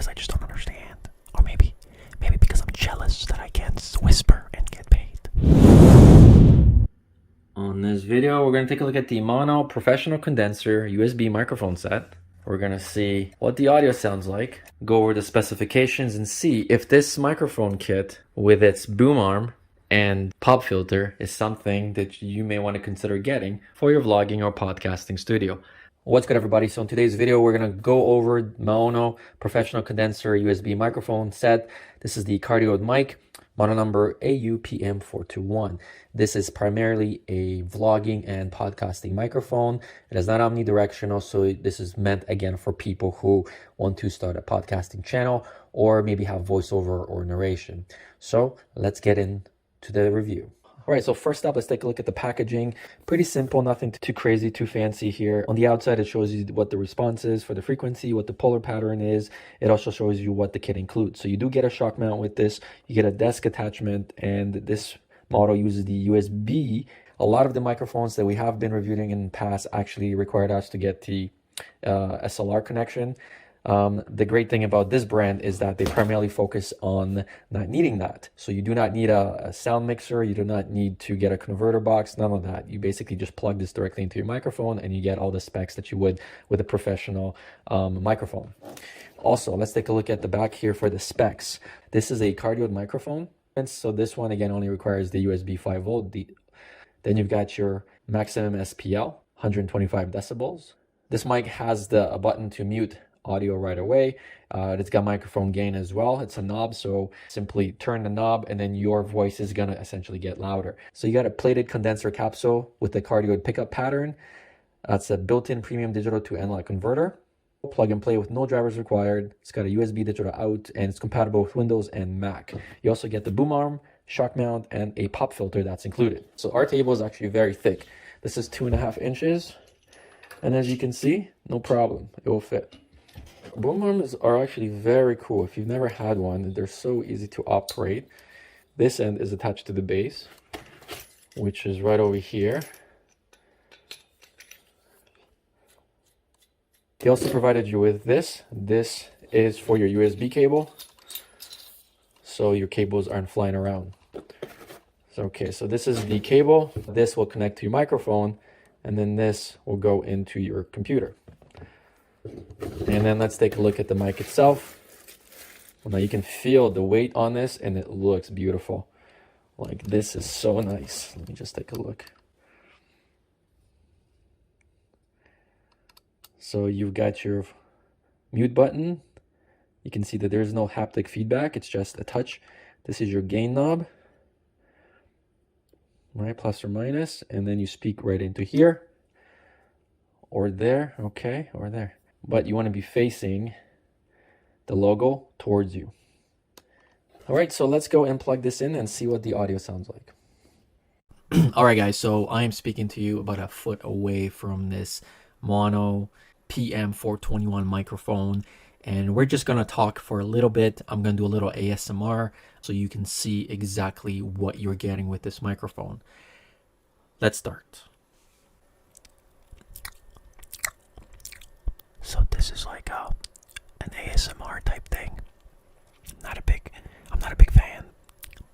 because I just don't understand. Or maybe because I'm jealous that I can't whisper and get paid. On this video, we're going to take a look at the Maono professional condenser USB microphone set. We're going to see what the audio sounds like, go over the specifications, and see if this microphone kit with its boom arm and pop filter is something that you may want to consider getting for your vlogging or podcasting studio. What's good, everybody? So in today's video, we're going to go over Maono professional condenser USB microphone set. This is the cardioid mic, model number AU-PM421. This is primarily a vlogging and podcasting microphone. It is not omnidirectional, so this is meant again for people who want to start a podcasting channel or maybe have voiceover or narration. So let's get into the review. All right, so first up, let's take a look at the packaging. Pretty simple, nothing too crazy, too fancy here. On the outside, it shows you what the response is for the frequency, what the polar pattern is. It also shows you what the kit includes. So you do get a shock mount with this. You get a desk attachment, and this model uses the USB. A lot of the microphones that we have been reviewing in the past actually required us to get the SLR connection. The great thing about this brand is that they primarily focus on not needing that. So you do not need a sound mixer. You do not need to get a converter box, none of that. You basically just plug this directly into your microphone and you get all the specs that you would with a professional microphone. Also, let's take a look at the back here for the specs. This is a cardioid microphone. And so this one, again, only requires the USB 5 volt. Then you've got your maximum SPL, 125 decibels. This mic has a button to mute audio right away. It's got microphone gain as well. It's a knob, so simply turn the knob and then your voice is gonna essentially get louder. So you got a plated condenser capsule with the cardioid pickup pattern. That's a built-in premium digital to analog converter. Plug and play with no drivers required. It's got a USB digital out and it's compatible with Windows and Mac. You also get the boom arm, shock mount, and a pop filter that's included. So our table is actually very thick. This is 2.5 inches. And as you can see, no problem, it will fit. Boom arms are actually very cool. If you've never had one, they're so easy to operate. This end is attached to the base, which is right over here. They also provided you with this. This is for your USB cable, so your cables aren't flying around. So, okay, so this is the cable. This will connect to your microphone, and then this will go into your computer. And then let's take a look at the mic itself. Well, now you can feel the weight on this and it looks beautiful. Like, this is so nice. Let me just take a look. So you've got your mute button. You can see that there's no haptic feedback. It's just a touch. This is your gain knob. Right, plus or minus. And then you speak right into here. Or there, okay, or there. But you want to be facing the logo towards you. All right, so let's go and plug this in and see what the audio sounds like. All right, guys, so I am speaking to you about a foot away from this Maono PM421 microphone, and we're just going to talk for a little bit. I'm going to do a little ASMR so you can see exactly what you're getting with this microphone. Let's start. So this is like an ASMR type thing. I'm not a big fan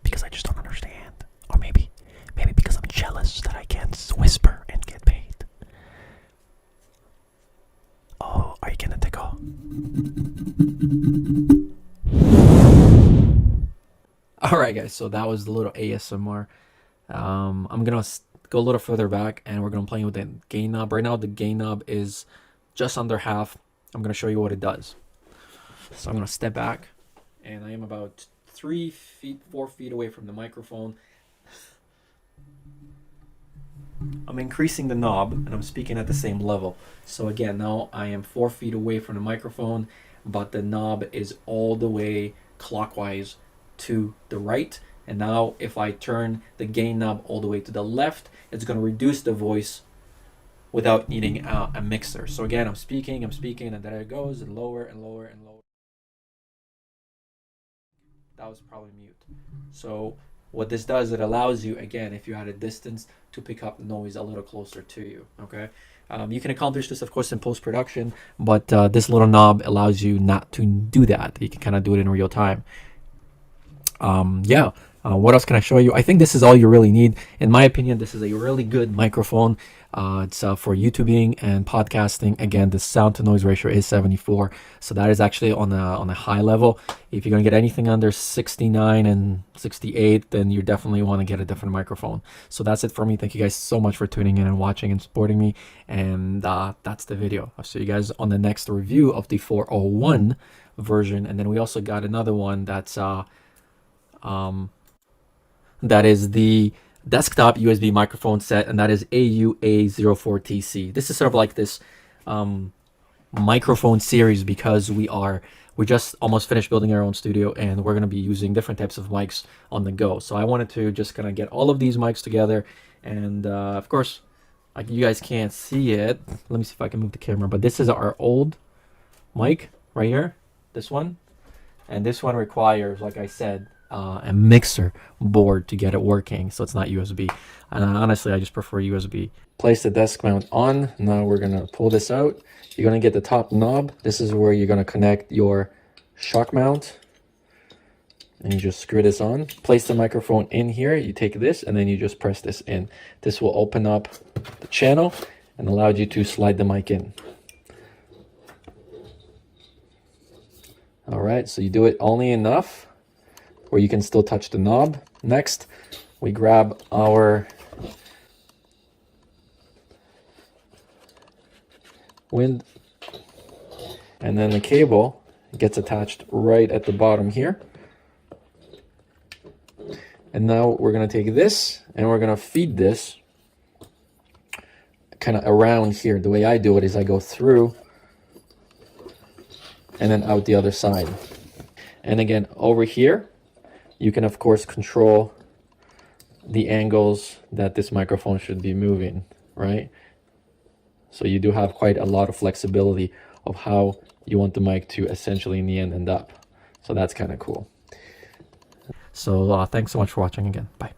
because I just don't understand. Or maybe because I'm jealous that I can't whisper and get paid. Oh, are you gonna take off? All right, guys. So that was the little ASMR. I'm gonna go a little further back, and we're gonna play with the gain knob. Right now, the gain knob is just under half. I'm going to show you what it does. So I'm going to step back, and I am about 4 feet away from the microphone. I'm increasing the knob and I'm speaking at the same level. So again, now I am 4 feet away from the microphone, but the knob is all the way clockwise to the right. And now if I turn the gain knob all the way to the left, it's going to reduce the voice without needing a mixer. So again, I'm speaking, and there it goes, and lower and lower and lower. That was probably mute. So what this does, it allows you, again, if you're at a distance, to pick up noise a little closer to you. Okay. You can accomplish this, of course, in post-production, but this little knob allows you not to do that. You can kind of do it in real time. Yeah. What else can I show you? I think this is all you really need. In my opinion, this is a really good microphone. It's for YouTubing and podcasting. Again, the sound to noise ratio is 74, so that is actually on a high level. If you're gonna get anything under 69 and 68, then you definitely want to get a different microphone. So that's it for me. Thank you guys so much for tuning in and watching and supporting me. And that's the video. I'll see you guys on the next review of the 401 version. And then we also got another one that's that is the desktop USB microphone set, and that is AU-AM421. This is sort of like this microphone series because we just almost finished building our own studio, and we're going to be using different types of mics on the go. So I wanted to just kind of get all of these mics together, and of course, like, you guys can't see it. Let me see if I can move the camera, but this is our old mic right here, this one, and this one requires, like I said, a mixer board to get it working, so it's not USB. And honestly, I just prefer USB. Place the desk mount on. Now we're gonna pull this out. You're gonna get the top knob. This is where you're gonna connect your shock mount, and you just screw this on. Place the microphone in here. You take this and then you just press this in. This will open up the channel and allow you to slide the mic in. All right, so you do it only enough where you can still touch the knob. Next, we grab our wind, and then the cable gets attached right at the bottom here. And now we're gonna take this and we're gonna feed this kind of around here. The way I do it is I go through and then out the other side. And again, over here, you can, of course, control the angles that this microphone should be moving, right? So you do have quite a lot of flexibility of how you want the mic to essentially in the end up. So that's kind of cool. So thanks so much for watching again. Bye.